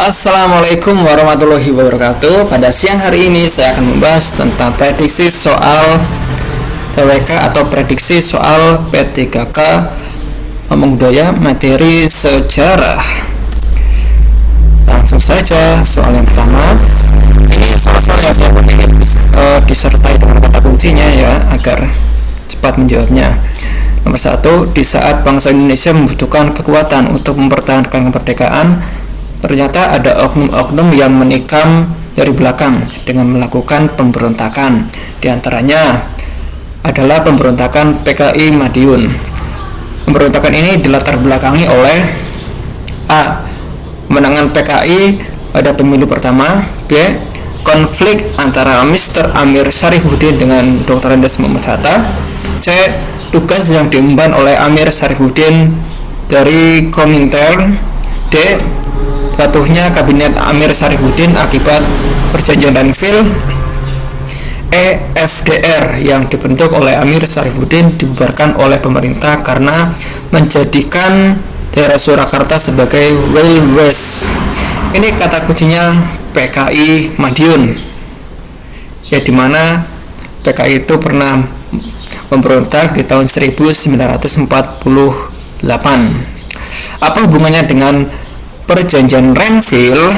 Assalamualaikum warahmatullahi wabarakatuh. Pada siang hari ini saya akan membahas tentang prediksi soal TWK atau prediksi soal P3K Ngomong Budaya materi sejarah. Langsung saja soal yang pertama. Ini soal-soal yang saya ingin disertai dengan kata kuncinya ya, agar cepat menjawabnya. Nomor 1, di saat bangsa Indonesia membutuhkan kekuatan untuk mempertahankan kemerdekaan, ternyata ada oknum-oknum yang menikam dari belakang dengan melakukan pemberontakan. Di antaranya adalah pemberontakan PKI Madiun. Pemberontakan ini dilatar belakangi oleh A. Kemenangan PKI pada pemilu pertama. B. Konflik antara Mr. Amir Syarifuddin dengan Dr. Andes Muhammad Hatta. C. Tugas yang diemban oleh Amir Syarifuddin dari Komintern. D. Jatuhnya kabinet Amir Syarifuddin akibat perjanjian Renville. E. FDR yang dibentuk oleh Amir Syarifuddin dibubarkan oleh pemerintah karena menjadikan daerah Surakarta sebagai Wild West. Ini kata kuncinya PKI Madiun, ya, dimana PKI itu pernah memberontak di tahun 1948. Apa hubungannya dengan perjanjian Renville?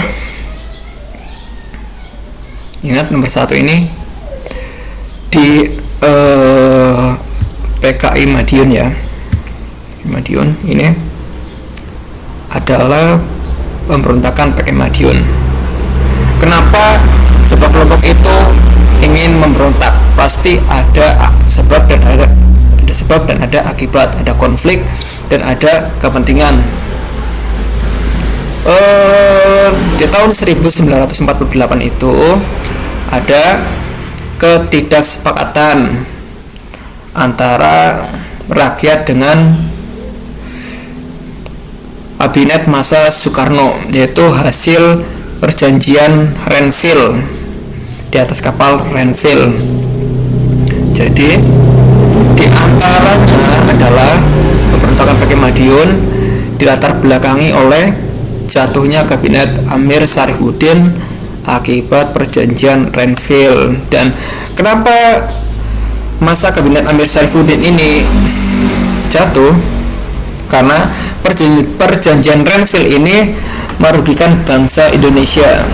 Ingat nomor 1 ini di PKI Madiun ya. Madiun ini adalah pemberontakan PKI Madiun. Kenapa sebab kelompok itu ingin memberontak? Pasti ada sebab dan ada akibat, ada konflik dan ada kepentingan. Di tahun 1948 itu ada ketidaksepakatan antara rakyat dengan kabinet masa Soekarno, yaitu hasil perjanjian Renville di atas kapal Renville. Jadi di antaranya adalah pemberontakan PKI Madiun dilatar belakangi oleh jatuhnya kabinet Amir Syarifuddin akibat perjanjian Renville. Dan kenapa masa kabinet Amir Syarifuddin ini jatuh? Karena perjanjian Renville ini merugikan bangsa Indonesia.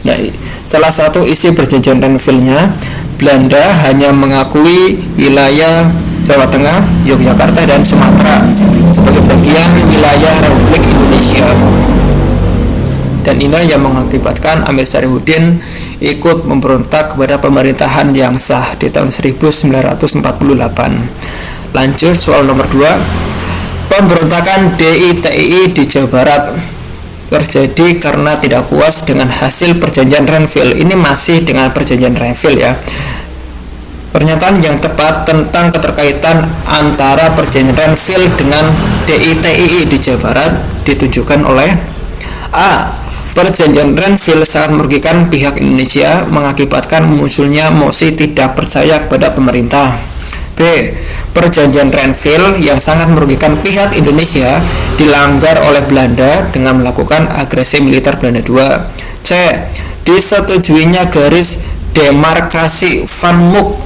Nah, salah satu isi perjanjian Renville-nya, Belanda hanya mengakui wilayah Jawa Tengah, Yogyakarta, dan Sumatera sebagai bagian wilayah Republik Indonesia. Dan ini yang mengakibatkan Amir Syarifuddin ikut memberontak kepada pemerintahan yang sah di tahun 1948. Lanjut soal nomor 2. Pemberontakan DITII di Jawa Barat terjadi karena tidak puas dengan hasil perjanjian Renville. Ini masih dengan perjanjian Renville ya. Pernyataan yang tepat tentang keterkaitan antara perjanjian Renville dengan DITII di Jawa Barat ditunjukkan oleh A. Perjanjian Renville sangat merugikan pihak Indonesia, mengakibatkan munculnya mosi tidak percaya kepada pemerintah. B. Perjanjian Renville yang sangat merugikan pihak Indonesia dilanggar oleh Belanda dengan melakukan agresi militer Belanda II. C. Disetujuinya garis demarkasi Van Mook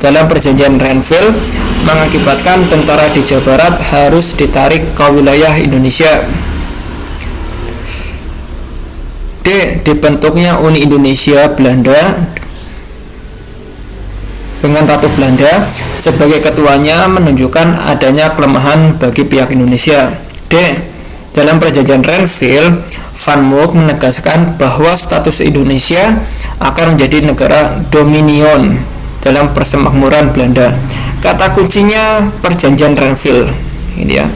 dalam perjanjian Renville mengakibatkan tentara di Jawa Barat harus ditarik ke wilayah Indonesia. D. Dibentuknya Uni Indonesia Belanda dengan Ratu Belanda sebagai ketuanya menunjukkan adanya kelemahan bagi pihak Indonesia. D. Dalam perjanjian Renville, Van Mook menegaskan bahwa status Indonesia akan menjadi negara dominion dalam persemakmuran Belanda. Kata kuncinya perjanjian Renville. Ini ya,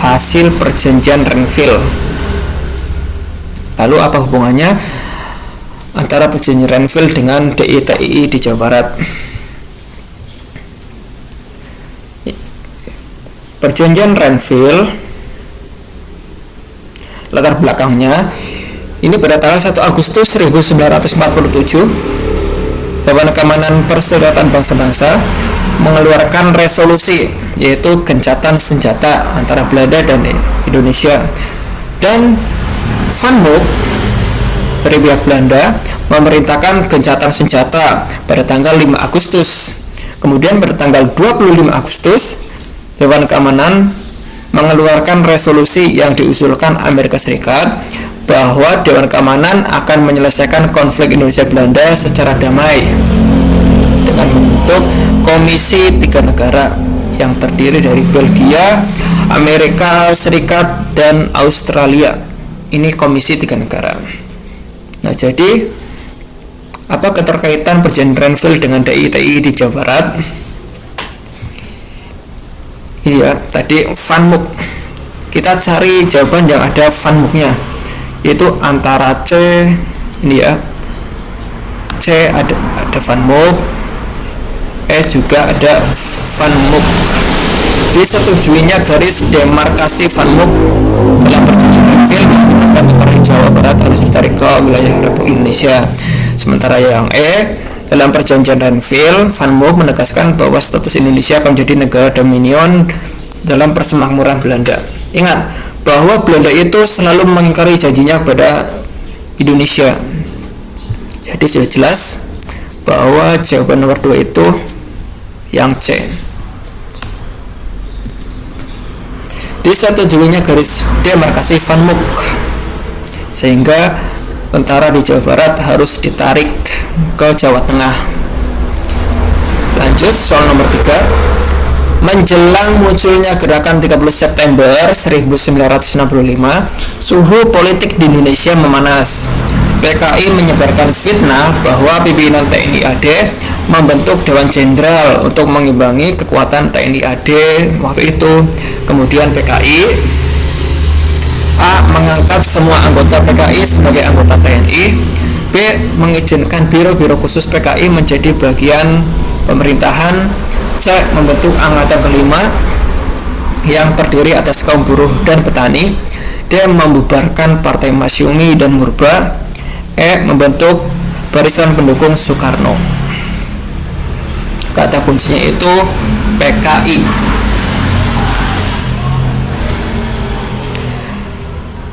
hasil perjanjian Renville. Lalu apa hubungannya antara perjanjian Renville dengan DITII di Jawa Barat? Perjanjian Renville latar belakangnya ini pada tanggal 1 Agustus 1947 Dewan Keamanan Perserikatan Bangsa-Bangsa mengeluarkan resolusi yaitu gencatan senjata antara Belanda dan Indonesia. Dan Van Mook dari pihak Belanda memerintahkan gencatan senjata pada tanggal 5 Agustus. Kemudian pada tanggal 25 Agustus, Dewan Keamanan mengeluarkan resolusi yang diusulkan Amerika Serikat bahwa Dewan Keamanan akan menyelesaikan konflik Indonesia Belanda secara damai dengan membentuk Komisi 3 negara yang terdiri dari Belgia, Amerika Serikat, dan Australia. Ini Komisi 3 negara. Nah, jadi apa keterkaitan perjanjian Renville dengan DITI di Jawa Barat? Iya, tadi Van Mook. Kita cari jawaban yang ada Van Mooknya, yaitu antara C ini ya. C ada Van Mook, E juga ada Van Mook. Disetujuinya garis demarkasi Van Mook dalam perjanjian Renville di Jawa Barat harus ditarik ke wilayah Republik Indonesia. Sementara yang E, dalam perjanjian Renville, Van Mook menegaskan bahwa status Indonesia akan menjadi negara dominion dalam persemakmuran Belanda. Ingat bahwa Belanda itu selalu mengingkari janjinya kepada Indonesia. Jadi sudah jelas bahwa jawaban nomor 2 itu yang C. Disetujuinya garis demarkasi Van Mook, sehingga tentara di Jawa Barat harus ditarik ke Jawa Tengah. Lanjut soal nomor 3. Menjelang munculnya gerakan 30 September 1965, suhu politik di Indonesia memanas. PKI menyebarkan fitnah bahwa pimpinan TNI AD membentuk Dewan Jenderal untuk mengimbangi kekuatan TNI AD waktu itu. Kemudian PKI A. mengangkat semua anggota PKI sebagai anggota TNI. B. mengizinkan biro-biro khusus PKI menjadi bagian pemerintahan. C. membentuk angkatan kelima yang terdiri atas kaum buruh dan petani. D. membubarkan Partai Masyumi dan Murba. E. membentuk barisan pendukung Soekarno. Kata kuncinya itu PKI.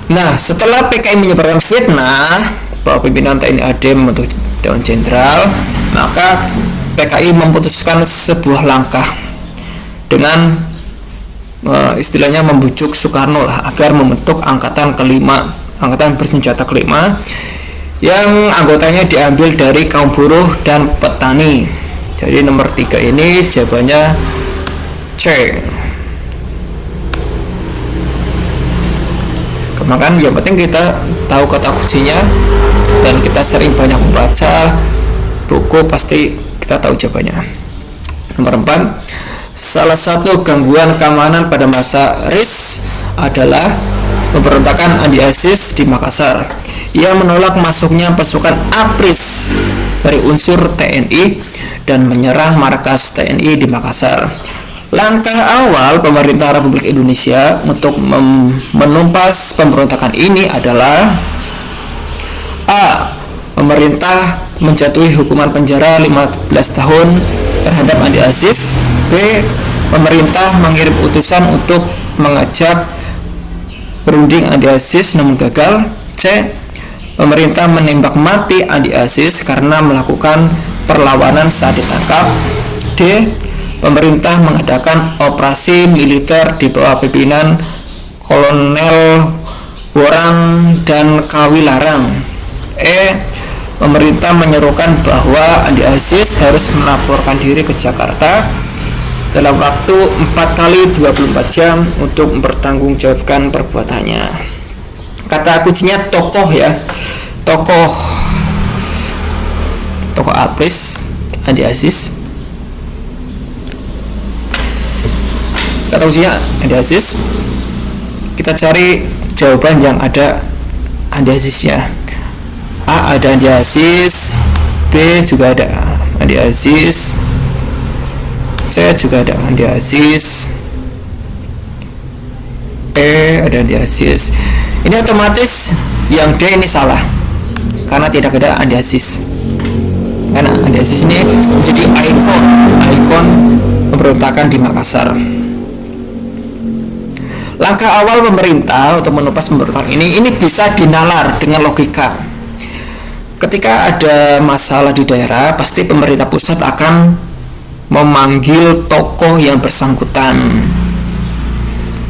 Nah, setelah PKI menyebarkan fitnah bahwa pimpinan TNI AD membentuk Dewan Jenderal, maka PKI memutuskan sebuah langkah dengan istilahnya membujuk Soekarno lah agar membentuk angkatan kelima, angkatan bersenjata kelima yang anggotanya diambil dari kaum buruh dan petani. Jadi nomor 3 ini jawabannya C. Maka yang penting kita tahu kata kuncinya dan kita sering banyak membaca buku, pasti kita tahu jawabannya. Nomor 4, salah satu gangguan keamanan pada masa RIS adalah pemberontakan Andi Aziz di Makassar. Ia menolak masuknya pasukan APRIS dari unsur TNI dan menyerang markas TNI di Makassar. Langkah awal pemerintah Republik Indonesia untuk menumpas pemberontakan ini adalah A. Pemerintah menjatuhi hukuman penjara 15 tahun terhadap Andi Aziz. B. Pemerintah mengirim utusan untuk mengajak berunding Andi Aziz namun gagal. C. Pemerintah menembak mati Andi Aziz karena melakukan perlawanan saat ditangkap. D. Pemerintah mengadakan operasi militer di bawah pimpinan Kolonel Worang dan Kawilarang. E. Pemerintah menyerukan bahwa Andi Aziz harus melaporkan diri ke Jakarta dalam waktu 4 kali 24 jam untuk mempertanggungjawabkan perbuatannya. Kata kuncinya tokoh ya, tokoh APRIS Andi Aziz. Kata kuncinya Andi Aziz. Kita cari jawaban yang ada Andi Aziznya. A. ada Andi Aziz. B. juga ada Andi Aziz. C. juga ada Andi Aziz. E. ada Andi Aziz. Ini otomatis yang D ini salah karena tidak ada Andi Aziz. Karena Andi Aziz ini menjadi ikon pemberontakan di Makassar. Langkah awal pemerintah untuk menumpas pemberontakan ini bisa dinalar dengan logika. Ketika ada masalah di daerah, pasti pemerintah pusat akan memanggil tokoh yang bersangkutan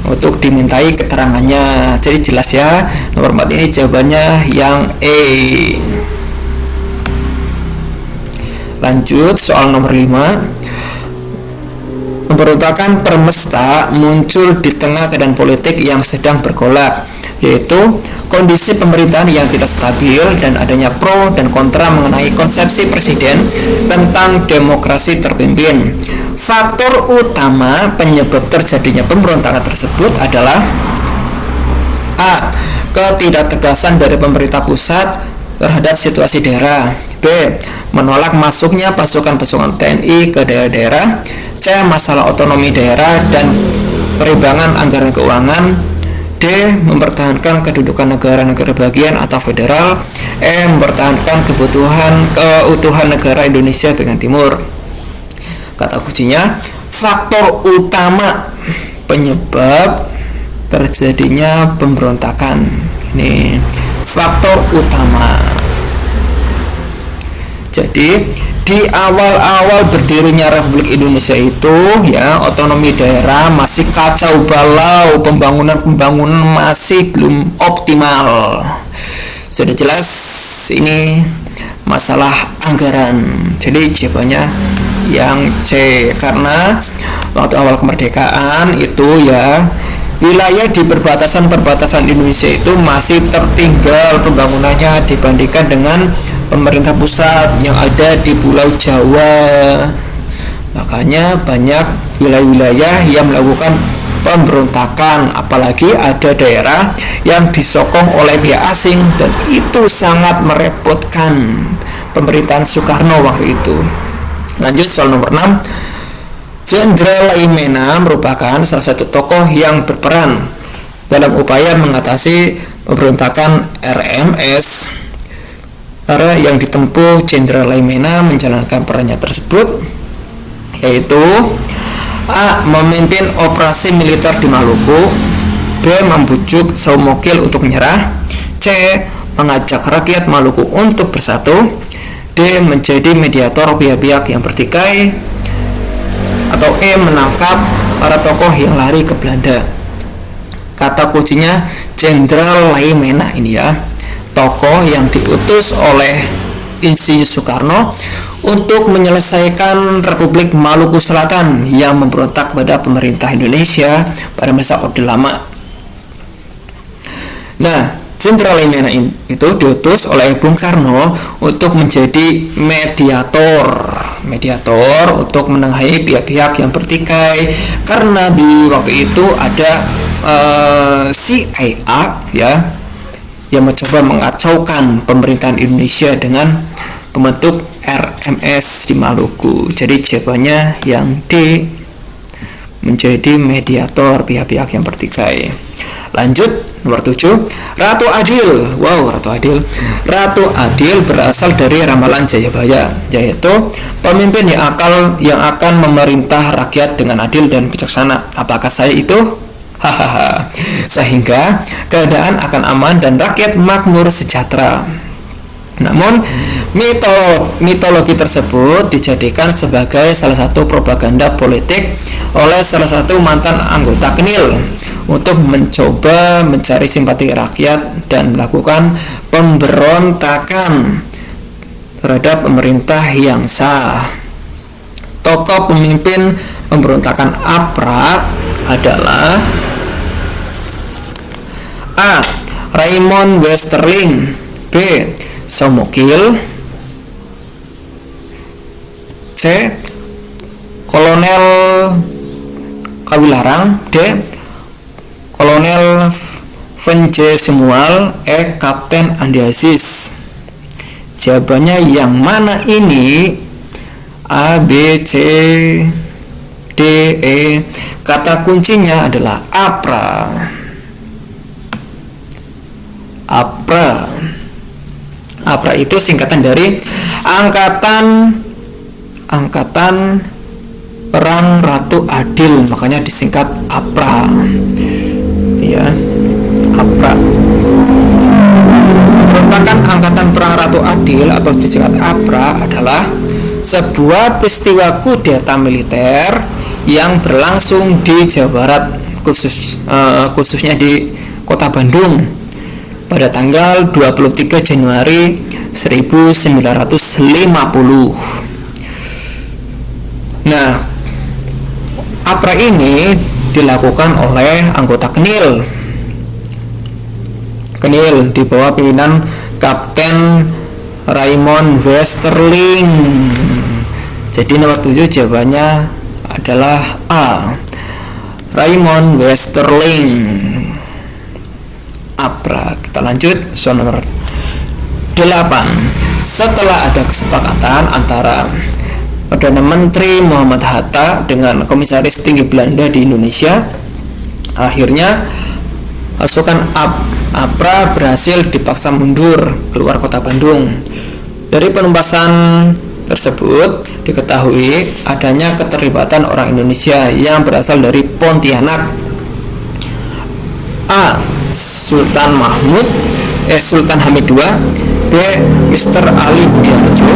untuk dimintai keterangannya. Jadi jelas ya, nomor 4 ini jawabannya yang E. Lanjut soal nomor 5. Pemberontakan permesta muncul di tengah keadaan politik yang sedang bergolak, yaitu kondisi pemerintahan yang tidak stabil dan adanya pro dan kontra mengenai konsepsi presiden tentang demokrasi terpimpin. Faktor utama penyebab terjadinya pemberontakan tersebut adalah A. Ketidaktegasan dari pemerintah pusat terhadap situasi daerah. B. Menolak masuknya pasukan-pasukan TNI ke daerah-daerah. C. Masalah otonomi daerah dan perimbangan anggaran keuangan. D. Mempertahankan kedudukan negara-negara bagian atau federal. E. Mempertahankan keutuhan negara Indonesia bagian timur. Kata kuncinya, faktor utama penyebab terjadinya pemberontakan. Ini faktor utama. Jadi di awal-awal berdirinya Republik Indonesia itu ya, otonomi daerah masih kacau balau, pembangunan masih belum optimal. Sudah jelas ini masalah anggaran. Jadi jawabannya yang C, karena waktu awal kemerdekaan itu ya, wilayah di perbatasan Indonesia itu masih tertinggal pembangunannya dibandingkan dengan pemerintah pusat yang ada di Pulau Jawa. Makanya banyak wilayah-wilayah yang melakukan pemberontakan, apalagi ada daerah yang disokong oleh pihak asing, dan itu sangat merepotkan pemerintahan Soekarno waktu itu. Lanjut soal nomor 6. Jenderal Laimena merupakan salah satu tokoh yang berperan dalam upaya mengatasi pemberontakan RMS. Cara yang ditempuh Jenderal Laimena menjalankan perannya tersebut yaitu A. Memimpin operasi militer di Maluku. B. Membujuk Saumokil untuk menyerah. C. Mengajak rakyat Maluku untuk bersatu. D. Menjadi mediator pihak-pihak yang bertikai. Atau E. Menangkap para tokoh yang lari ke Belanda. Kata kuncinya Jenderal Laimena ini ya, tokoh yang diutus oleh Insinyur Soekarno untuk menyelesaikan Republik Maluku Selatan yang memberontak kepada pemerintah Indonesia pada masa Orde Lama. Nah, Jenderal Laimena itu diutus oleh Bung Karno untuk menjadi mediator untuk menengahi pihak-pihak yang bertikai, karena di waktu itu ada CIA ya yang mencoba mengacaukan pemerintahan Indonesia dengan membentuk RMS di Maluku. Jadi jawabannya yang D, menjadi mediator pihak-pihak yang bertikai. Lanjut nomor 7. Ratu Adil. Wow, Ratu Adil. Ratu Adil berasal dari ramalan Jayabaya, yaitu pemimpin yang akan memerintah rakyat dengan adil dan bijaksana. Apakah saya itu? Hahaha. Sehingga keadaan akan aman dan rakyat makmur sejahtera. Namun mitologi tersebut dijadikan sebagai salah satu propaganda politik oleh salah satu mantan anggota KNIL untuk mencoba mencari simpati rakyat dan melakukan pemberontakan terhadap pemerintah yang sah. Tokoh pemimpin pemberontakan APRA adalah A. Raymond Westerling. B. Saumokil. C. Kolonel Kawilarang. D. Kolonel Venje Semual. E. Kapten Andi Aziz. Jawabannya yang mana ini? A, B, C, D, E. Kata kuncinya adalah APRA. APRA itu singkatan dari Angkatan Perang Ratu Adil, makanya disingkat APRA. ya, APRA. Pemberontakan Angkatan Perang Ratu Adil atau disingkat APRA adalah sebuah peristiwa kudeta militer yang berlangsung di Jawa Barat, khususnya di Kota Bandung pada tanggal 23 Januari 1950. Nah, APRA ini dilakukan oleh anggota KNIL di bawah pimpinan Kapten Raymond Westerling. Jadi nomor 7 jawabannya adalah A, Raymond Westerling. APRA. Kita lanjut soal nomor 8. Setelah ada kesepakatan antara Perdana Menteri Muhammad Hatta dengan Komisaris Tinggi Belanda di Indonesia, akhirnya pasukan APRA berhasil dipaksa mundur keluar kota Bandung. Dari penumpasan tersebut diketahui adanya keterlibatan orang Indonesia yang berasal dari Pontianak. A. Sultan Hamid II. B. Mr. Ali Budiarjo.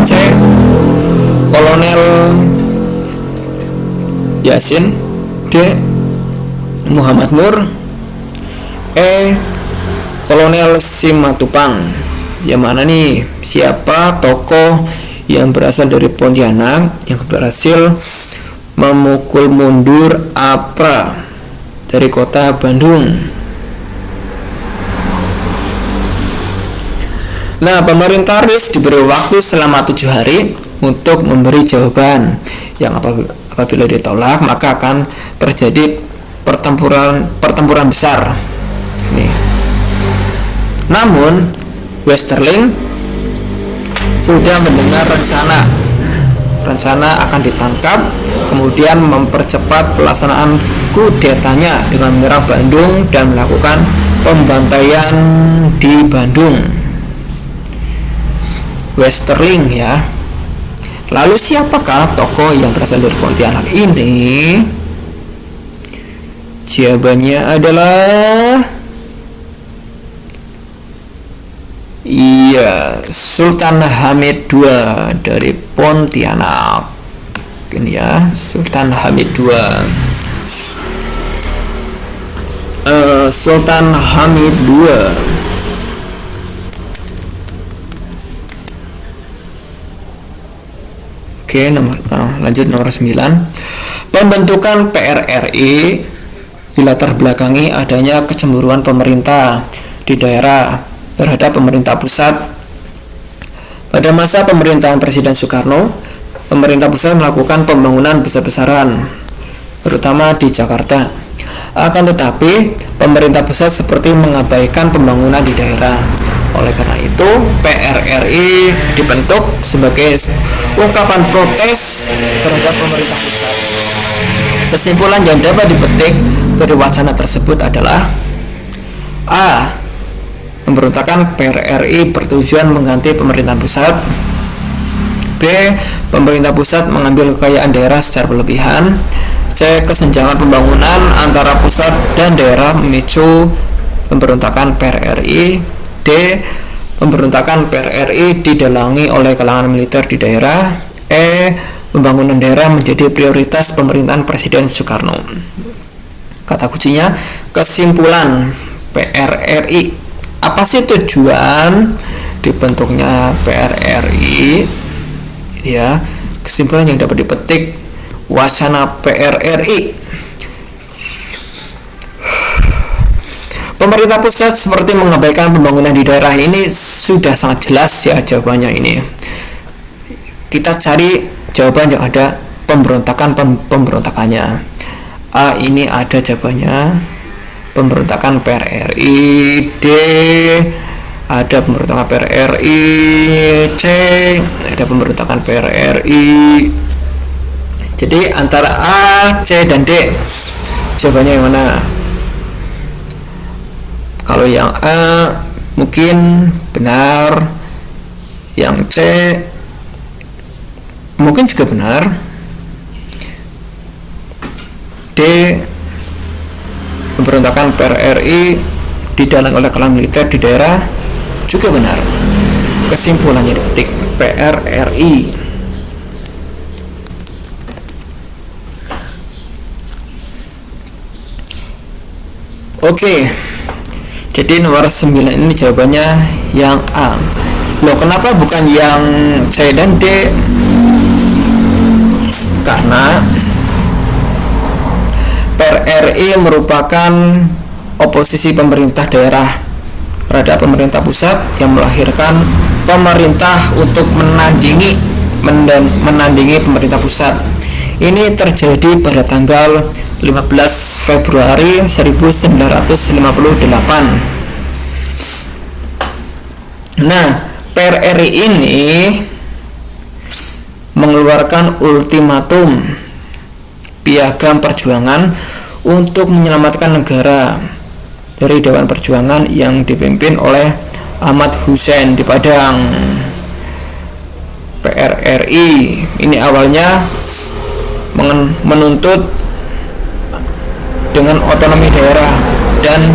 C. Kolonel Yasin. D. Muhammad Nur. E. Kolonel Simatupang. Yang mana nih? Siapa tokoh yang berasal dari Pontianak yang berhasil memukul mundur APRA dari kota Bandung? Nah, pemerintah RIS diberi waktu selama 7 hari untuk memberi jawaban, yang apabila ditolak maka akan terjadi pertempuran besar. Nih. Namun Westerling sudah mendengar rencana akan ditangkap, kemudian mempercepat pelaksanaan kudetanya dengan menyerang Bandung dan melakukan pembantaian di Bandung. Westerling ya. Lalu siapakah tokoh yang berasal dari Pontianak ini? Jawabannya adalah iya, Sultan Hamid II dari Pontianak. Ini ya, Sultan Hamid II. Sultan Hamid II. Oke, lanjut nomor 9. Pembentukan PRRI dilatar belakangi adanya kecemburuan pemerintah di daerah terhadap pemerintah pusat. Pada masa pemerintahan Presiden Soekarno, pemerintah pusat melakukan pembangunan besar-besaran, terutama di Jakarta. Akan tetapi, pemerintah pusat seperti mengabaikan pembangunan di daerah. Oleh karena itu, PRRI dibentuk sebagai ungkapan protes terhadap pemerintah pusat. Kesimpulan yang dapat dipetik dari wacana tersebut adalah A. Pemberontakan PRRI bertujuan mengganti pemerintahan pusat. B. Pemerintah pusat mengambil kekayaan daerah secara berlebihan. C. Kesenjangan pembangunan antara pusat dan daerah memicu pemberontakan PRRI. D. Pemberontakan PRRI didalangi oleh kalangan militer di daerah. E. Pembangunan daerah menjadi prioritas pemerintahan Presiden Soekarno. Kata kuncinya kesimpulan PRRI. Apa sih tujuan dibentuknya PRRI? Ya, kesimpulan yang dapat dipetik wacana PRRI. Pemerintah pusat seperti mengabaikan pembangunan di daerah, ini sudah sangat jelas ya jawabannya ini. Kita cari jawaban yang ada pemberontakannya. A, ini ada jawabannya, pemberontakan PRRI. D, ada pemberontakan PRRI. C, ada pemberontakan PRRI. Jadi antara A, C, dan D, jawabannya yang mana? Kalau yang A mungkin benar, yang C mungkin juga benar, D pemberontakan PRRI didalang oleh klan militer di daerah juga benar. Kesimpulannya dipetik PRRI. Oke, jadi nomor 9 ini jawabannya yang A. Loh, kenapa bukan yang C dan D? Karena PRRI merupakan oposisi pemerintah daerah terhadap pemerintah pusat yang melahirkan pemerintah untuk menandingi pemerintah pusat. Ini terjadi pada tanggal 15 Februari 1958. Nah, PRRI ini mengeluarkan ultimatum piagam perjuangan untuk menyelamatkan negara dari Dewan Perjuangan yang dipimpin oleh Ahmad Hussein di Padang. PRRI ini awalnya menuntut dengan otonomi daerah dan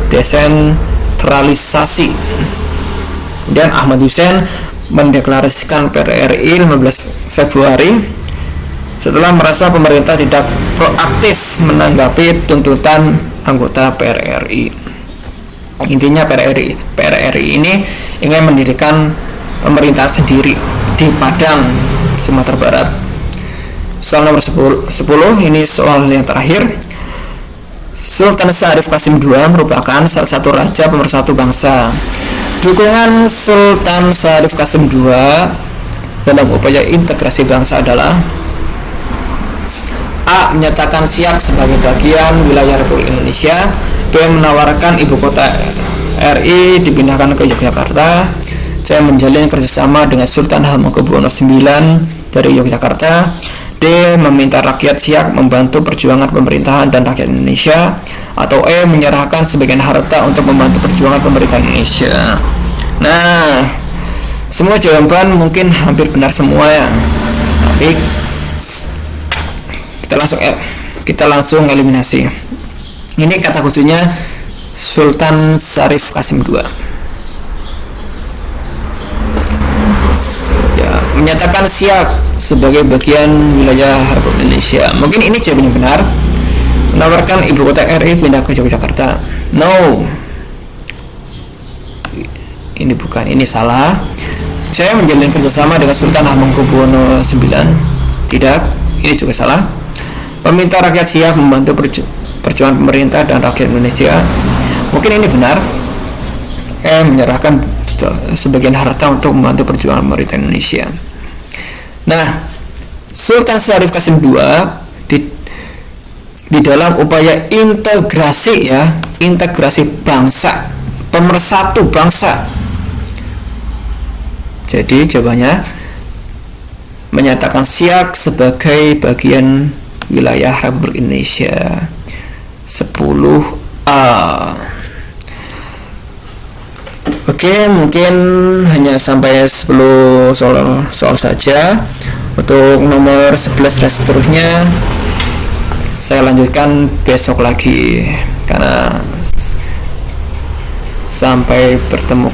desentralisasi. Dan Ahmad Hussein mendeklarasikan PRRI 15 Februari setelah merasa pemerintah tidak proaktif menanggapi tuntutan anggota PRRI. Intinya PRRI ini ingin mendirikan pemerintah sendiri di Padang, Sumatera Barat. Soal nomor 10 ini soal yang terakhir. Sultan Syarif Qasim II merupakan salah satu raja pemersatu bangsa. Dukungan Sultan Syarif Qasim II dalam upaya integrasi bangsa adalah: A. Menyatakan Siak sebagai bagian wilayah Republik Indonesia. B. Menawarkan ibu kota RI dipindahkan ke Yogyakarta. C. Menjalin kerjasama dengan Sultan Hamengkubuwono IX dari Yogyakarta. D. Meminta rakyat Siak membantu perjuangan pemerintahan dan rakyat Indonesia. Atau E. Menyerahkan sebagian harta untuk membantu perjuangan pemerintah Indonesia. Nah, semua jawaban mungkin hampir benar semua ya. Tapi kita langsung eliminasi. Ini kata kuncinya Sultan Syarif Qasim II. Ya, menyatakan Siak sebagai bagian wilayah Republik Indonesia. Mungkin ini jawabannya benar. Menawarkan ibu kota RI pindah ke Yogyakarta. No. Ini bukan, ini salah. Saya menjalin kerjasama dengan Sultan Hamengkubuwono IX. Tidak, ini juga salah. Meminta rakyat Siak membantu perjuangan pemerintah dan rakyat Indonesia. Mungkin ini benar. Menyerahkan sebagian harta untuk membantu perjuangan pemerintah Indonesia. Nah, Sultan Syarif Qasim II di dalam upaya integrasi bangsa, pemersatu bangsa. Jadi jawabannya menyatakan Siak sebagai bagian wilayah Republik Indonesia. 10A. Oke, mungkin hanya sampai 10 soal saja. Untuk nomor 11 dan seterusnya saya lanjutkan besok lagi, karena sampai bertemu